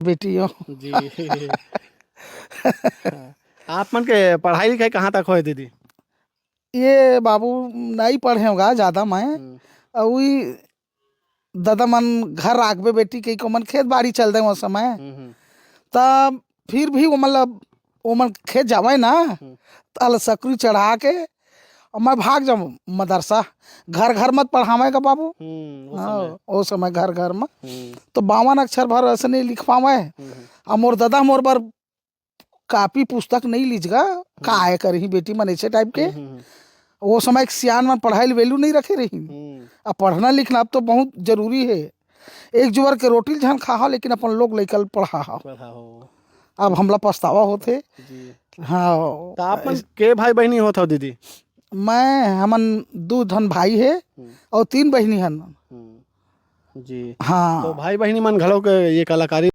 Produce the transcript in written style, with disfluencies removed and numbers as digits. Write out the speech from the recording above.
बेटियों। जी। हाँ। आप मन के पढ़ाई लिखाई कहाँ तक होए दीदी? ये बाबू नहीं पढ़े होगा ज्यादा मैं। हम्म। वही दादा मन घर आगबे बेटी के को मन खेत बाड़ी चल दे वो समय। हम्म। तब फिर भी वो मतलब वो मन खेत जावे ना, हम्म। तल सकरी चढ़ा के और मैं भाग जाऊँ मदरसा। घर घर मत पढ़ावे का बाबू। उस हाँ, समय। वो समय घर घर में हम्म। तो 52 अक्षर भर ऐसे नहीं लिख पावे। हम्म। और मोर दादा मोर बर कापी पुस्तक नहीं लीजगा। का हम्म। आए करी बेटी मन ऐसे टाइप के। हम्म। वो समय एक सियान में पढ़ाई वैल्यू नहीं रखे रही। हम्म। अब पढ़ना लिखना अब तो बहुत जरूरी है। एक जुवर के रोटी झन खा लेकिन अपन लोग लेकर पढ़ा हो। पढ़ा हो। अब हमला पछतावा होते। जी। हाँ। तो आप मन के भाई बहनी होत हो दीदी? मैं हमन 2 धन भाई है हम्म। और 3 बहनी हन। हम्म। जी। तो हाँ। भाई बहनी मन घलो के ये कलाकारी